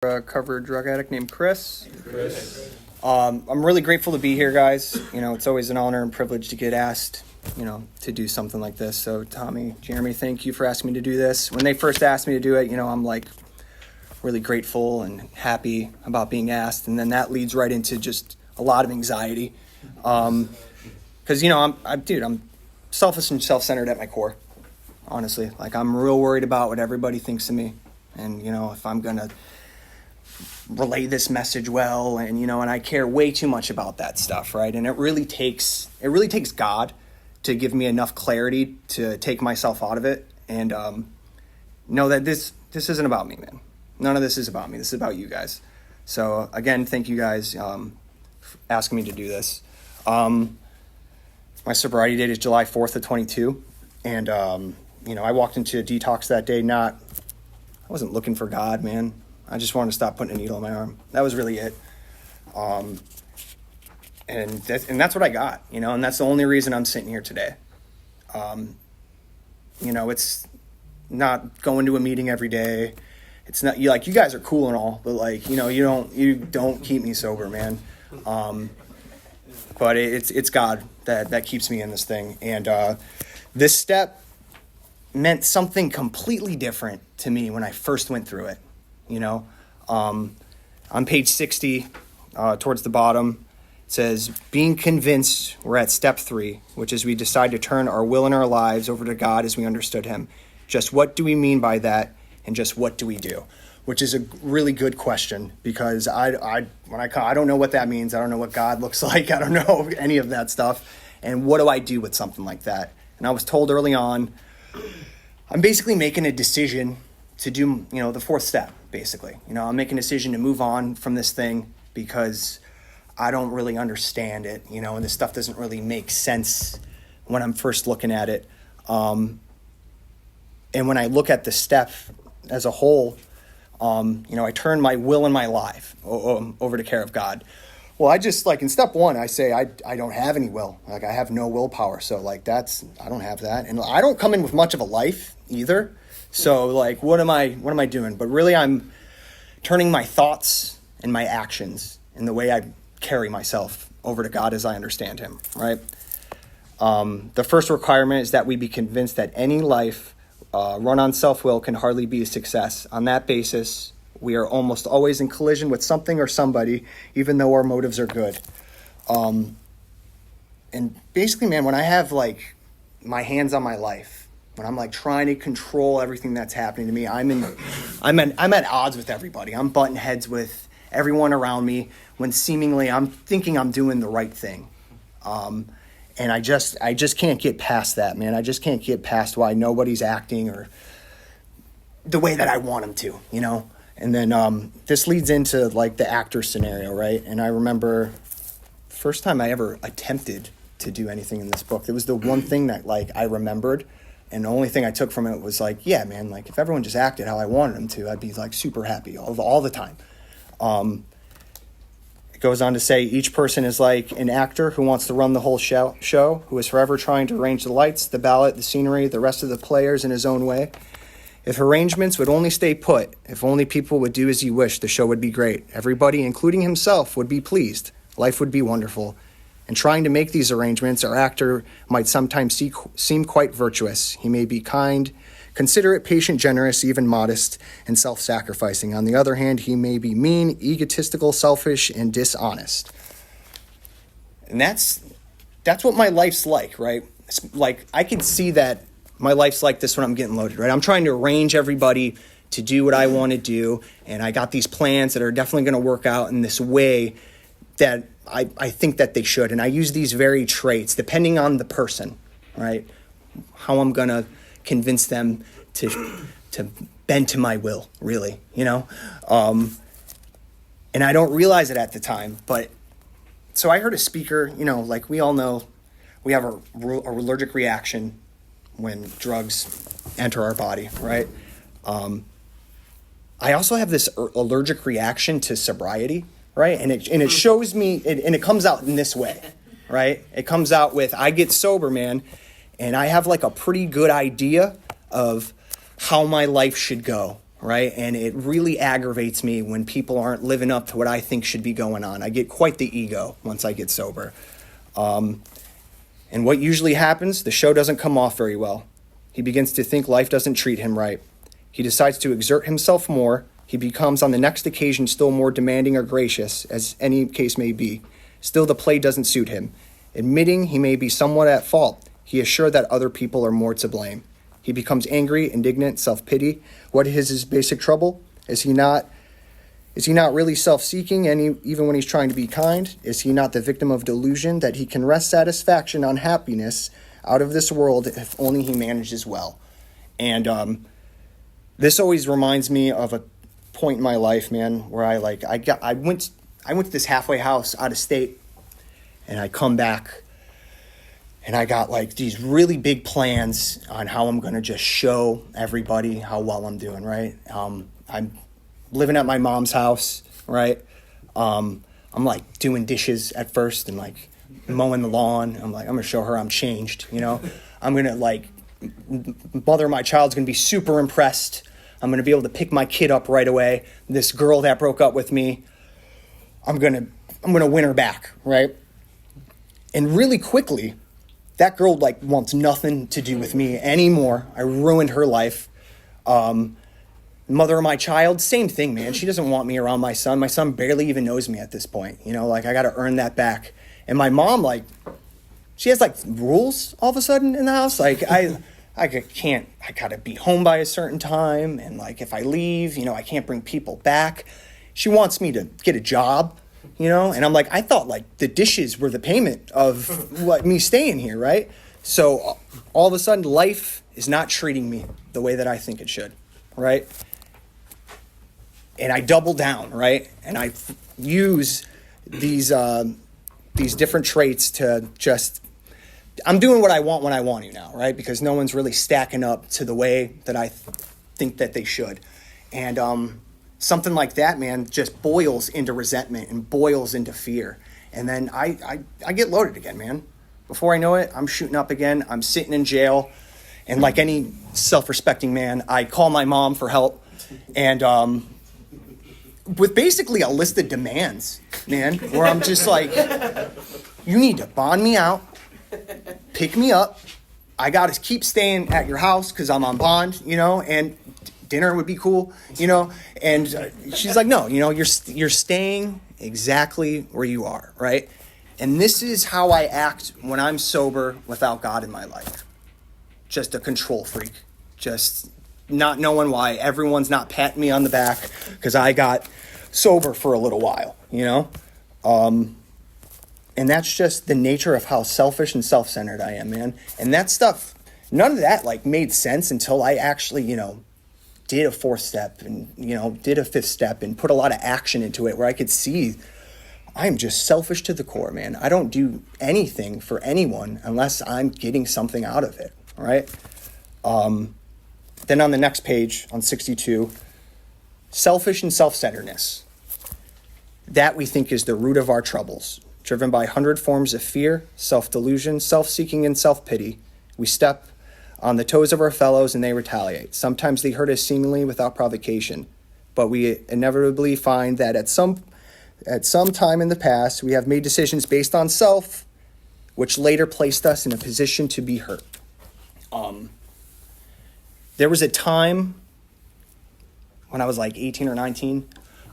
Cover drug addict named Chris. I'm really grateful to be here, guys. You know, it's always an honor and privilege to get asked, to do something like this. So Tommy, Jeremy, thank you for asking me to do this. When they first asked me to do it, I'm like really grateful and happy about being asked. And then that leads right into just a lot of anxiety. Because, I'm selfish and self-centered at my core, honestly. Like, I'm real worried about what everybody thinks of me. And, if I'm going to relay this message well, and I care way too much about that stuff, right? And it really takes God to give me enough clarity to take myself out of it and know that this isn't about me, man. None of this is about me. This is about you guys. So again, thank you guys for asking me to do this. My sobriety date is July 4th of 22, and I walked into a detox that day. I wasn't looking for God, man. I just wanted to stop putting a needle in my arm. That was really it. And that's what I got, and that's the only reason I'm sitting here today. It's not going to a meeting every day. It's not you guys are cool and all, but you don't keep me sober, man. But it's God that keeps me in this thing. And this step meant something completely different to me when I first went through it. On page 60, towards the bottom, it says, being convinced we're at step 3, which is we decide to turn our will and our lives over to God as we understood him. Just what do we mean by that? And just what do we do? Which is a really good question, because I don't know what that means. I don't know what God looks like. I don't know any of that stuff. And what do I do with something like that? And I was told early on, I'm basically making a decision to do, the 4th step, basically. I'm making a decision to move on from this thing because I don't really understand it, and this stuff doesn't really make sense when I'm first looking at it. And when I look at the step as a whole, I turn my will and my life over to care of God. Well, I just, in step 1, I say I don't have any will. I have no willpower. So, I don't have that. And I don't come in with much of a life either. So, what am I doing? But really, I'm turning my thoughts and my actions and the way I carry myself over to God as I understand him, right? The first requirement is that we be convinced that any life run on self-will can hardly be a success. On that basis, we are almost always in collision with something or somebody, even though our motives are good. And basically, man, when I have, my hands on my life, when I'm trying to control everything that's happening to me, I'm at odds with everybody. I'm butting heads with everyone around me when seemingly I'm thinking I'm doing the right thing. And I just can't get past that, man. I just can't get past why nobody's acting or the way that I want them to, And then this leads into the actor scenario, right? And I remember the first time I ever attempted to do anything in this book, it was the one thing that I remembered. And the only thing I took from it was yeah, man, if everyone just acted how I wanted them to, I'd be super happy all the time. It goes on to say each person is like an actor who wants to run the whole show, who is forever trying to arrange the lights, the ballot, the scenery, the rest of the players in his own way. If arrangements would only stay put, if only people would do as he wished, the show would be great. Everybody, including himself, would be pleased. Life would be wonderful. In trying to make these arrangements, our actor might sometimes seem quite virtuous. He may be kind, considerate, patient, generous, even modest, and self-sacrificing. On the other hand, he may be mean, egotistical, selfish, and dishonest. And that's what my life's like, right? I can see that my life's like this when I'm getting loaded, right? I'm trying to arrange everybody to do what I want to do, and I got these plans that are definitely going to work out in this way that I think that they should. And I use these very traits depending on the person, right? How I'm going to convince them to bend to my will, really, And I don't realize it at the time. But so I heard a speaker, we all know we have a allergic reaction when drugs enter our body, right? I also have this allergic reaction to sobriety. Right. And it shows me, and it comes out in this way. Right. It comes out with, I get sober, man. And I have a pretty good idea of how my life should go. right? And it really aggravates me when people aren't living up to what I think should be going on. I get quite the ego once I get sober. And what usually happens, the show doesn't come off very well. He begins to think life doesn't treat him right. He decides to exert himself more. He becomes on the next occasion still more demanding or gracious, as any case may be. Still, the play doesn't suit him. Admitting he may be somewhat at fault, he is sure that other people are more to blame. He becomes angry, indignant, self-pity. What is his basic trouble? Is he not really self-seeking, and even when he's trying to be kind? Is he not the victim of delusion that he can wrest satisfaction on happiness out of this world if only he manages well? And this always reminds me of a point in my life, man, where I went to this halfway house out of state, and I come back, and I got like these really big plans on how I'm going to just show everybody how well I'm doing, right? I'm living at my mom's house, right? I'm like doing dishes at first and like mowing the lawn. I'm going to show her I'm changed, you know? I'm going to like, mother of my child's going to be super impressed. I'm going to be able to pick my kid up right away. This girl that broke up with me, I'm going to win her back, right? And really quickly, that girl like wants nothing to do with me anymore. I ruined her life. Mother of my child, same thing, man. She doesn't want me around my son. My son barely even knows me at this point. You know, like I got to earn that back. And my mom, like, she has like rules all of a sudden in the house. Like I got to be home by a certain time. And like, if I leave, you know, I can't bring people back. She wants me to get a job, you know? And I'm like, I thought like the dishes were the payment of what me staying here, right? So all of a sudden life is not treating me the way that I think it should, right? And I double down, right? And I use these different traits to just, I'm doing what I want when I want to now, right? Because no one's really stacking up to the way that I think that they should. And something like that, man, just boils into resentment and boils into fear. And then I get loaded again, man. Before I know it, I'm shooting up again. I'm sitting in jail. And like any self-respecting man, I call my mom for help. And with basically a list of demands, man, where I'm just like, you need to bond me out, pick me up. I got to keep staying at your house because I'm on bond, you know, and dinner would be cool, you know. And she's like, no, you know, you're staying exactly where you are, right? And this is how I act when I'm sober without God in my life. Just a control freak, just not knowing why everyone's not patting me on the back because I got sober for a little while, you know? And that's just the nature of how selfish and self-centered I am, man. And that stuff, none of that like made sense until I actually, you know, did a fourth step and, you know, did a fifth step and put a lot of action into it where I could see I'm just selfish to the core, man. I don't do anything for anyone unless I'm getting something out of it, right? Then on the next page, on 62, selfish and self-centeredness. That we think is the root of our troubles. Driven by 100 forms of fear, self-delusion, self-seeking, and self-pity, we step on the toes of our fellows and they retaliate. Sometimes they hurt us seemingly without provocation, but we inevitably find that at some time in the past, we have made decisions based on self, which later placed us in a position to be hurt. There was a time when I was like 18 or 19,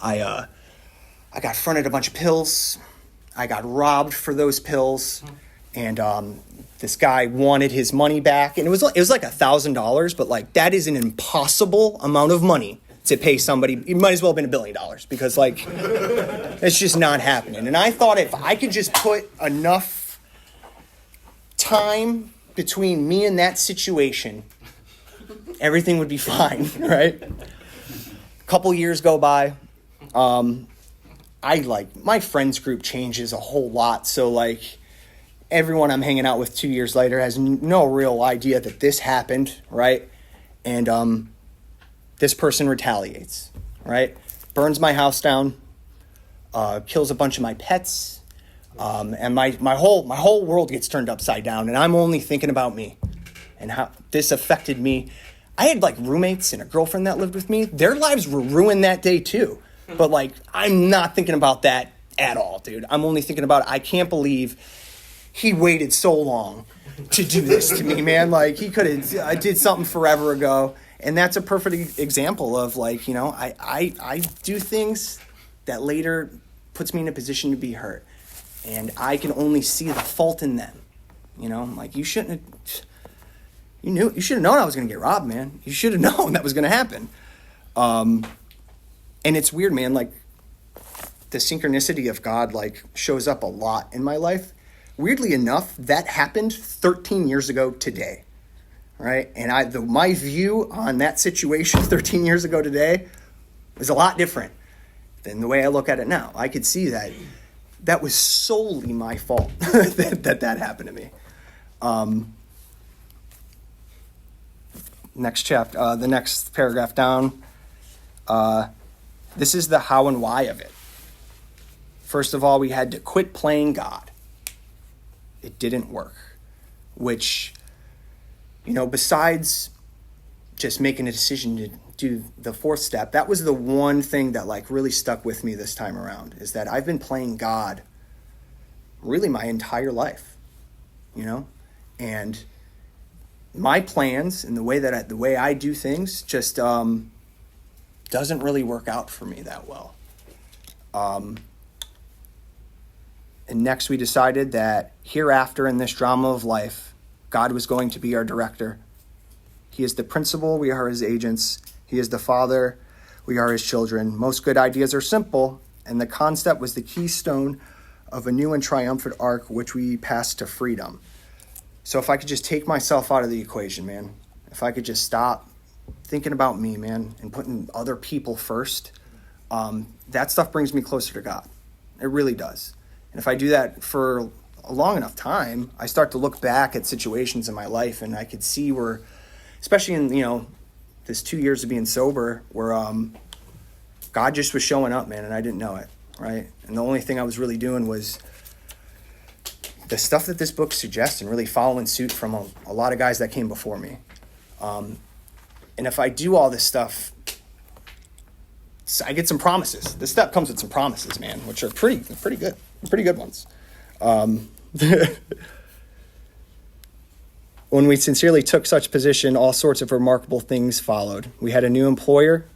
I got fronted a bunch of pills. I got robbed for those pills, and this guy wanted his money back, and it was like $1,000, but like that is an impossible amount of money to pay somebody. It might as well have been $1 billion because like it's just not happening. And I thought if I could just put enough time between me and that situation, everything would be fine, right? A couple years go by. My friends group changes a whole lot. So like everyone I'm hanging out with 2 years later has no real idea that this happened, right? And this person retaliates, right? Burns my house down, kills a bunch of my pets, and my whole world gets turned upside down, and I'm only thinking about me and how this affected me. I had like roommates and a girlfriend that lived with me. Their lives were ruined that day too. But like, I'm not thinking about that at all, dude. I'm only thinking about, I can't believe he waited so long to do this to me, man. Like, he could have, I did something forever ago. And that's a perfect example of like, you know, I do things that later puts me in a position to be hurt. And I can only see the fault in them. You know, like, you should have known I was going to get robbed, man. You should have known that was going to happen. And it's weird, man. Like, the synchronicity of God, like, shows up a lot in my life. Weirdly enough, that happened 13 years ago today, right? And my view on that situation 13 years ago today is a lot different than the way I look at it now. I could see that was solely my fault that happened to me. Next chapter, the next paragraph down. This is the how and why of it. First of all, we had to quit playing God. It didn't work, which, you know, besides just making a decision to do the fourth step, that was the one thing that like really stuck with me this time around, is that I've been playing God really my entire life, you know, and my plans and the way I do things just doesn't really work out for me that well. And next we decided that hereafter in this drama of life, God was going to be our director. He is the principal, we are his agents. He is the father, we are his children. Most good ideas are simple, and the concept was the keystone of a new and triumphant arc which we passed to freedom. So if I could just take myself out of the equation, man, if I could just stop thinking about me, man, and putting other people first, that stuff brings me closer to God. It really does. And if I do that for a long enough time, I start to look back at situations in my life, and I could see where, especially in, you know, this 2 years of being sober, where God just was showing up, man, and I didn't know it, right? And the only thing I was really doing was the stuff that this book suggests, and really following suit from a lot of guys that came before me. And if I do all this stuff, I get some promises. This step comes with some promises, man, which are pretty good ones. When we sincerely took such position, all sorts of remarkable things followed. We had a new employer,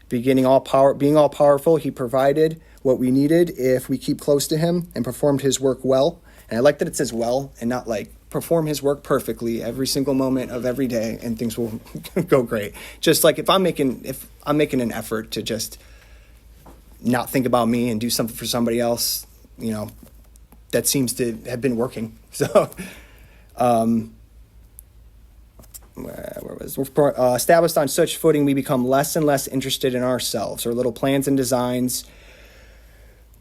being all powerful. He provided what we needed if we keep close to him and performed his work well. And I like that it says well and not like perform his work perfectly every single moment of every day and things will go great. Just like if I'm making an effort to just not think about me and do something for somebody else, you know, that seems to have been working. So, established on such footing, we become less and less interested in ourselves, our little plans and designs.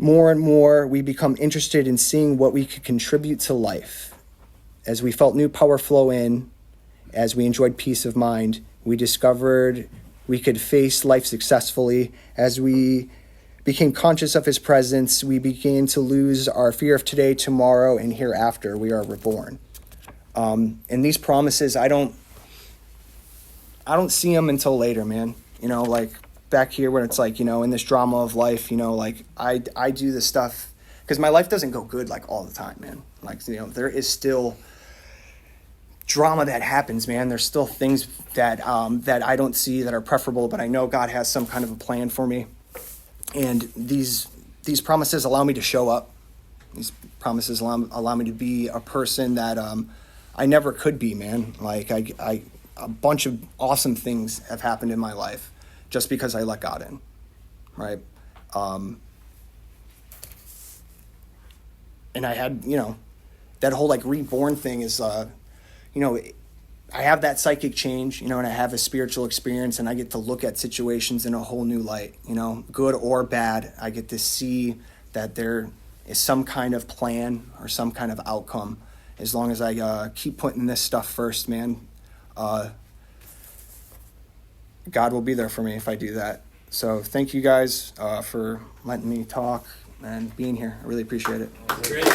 More and more, we become interested in seeing what we could contribute to life. As we felt new power flow in, as we enjoyed peace of mind, we discovered we could face life successfully. As we became conscious of his presence, we began to lose our fear of today, tomorrow, and hereafter. We are reborn. And these promises, I don't see them until later, man. You know, like back here when it's like, you know, in this drama of life, you know, like I do this stuff because my life doesn't go good like all the time, man. Like, you know, there is still drama that happens, man. There's still things that I don't see that are preferable, but I know God has some kind of a plan for me. And these promises allow me to show up. These promises allow me to be a person that I never could be, man. Like a bunch of awesome things have happened in my life just because I let God in, right? And I had, you know, that whole like reborn thing is, you know, I have that psychic change, you know, and I have a spiritual experience, and I get to look at situations in a whole new light, you know, good or bad. I get to see that there is some kind of plan or some kind of outcome as long as I keep putting this stuff first, man. God will be there for me if I do that. So thank you guys for letting me talk and being here. I really appreciate it. Great.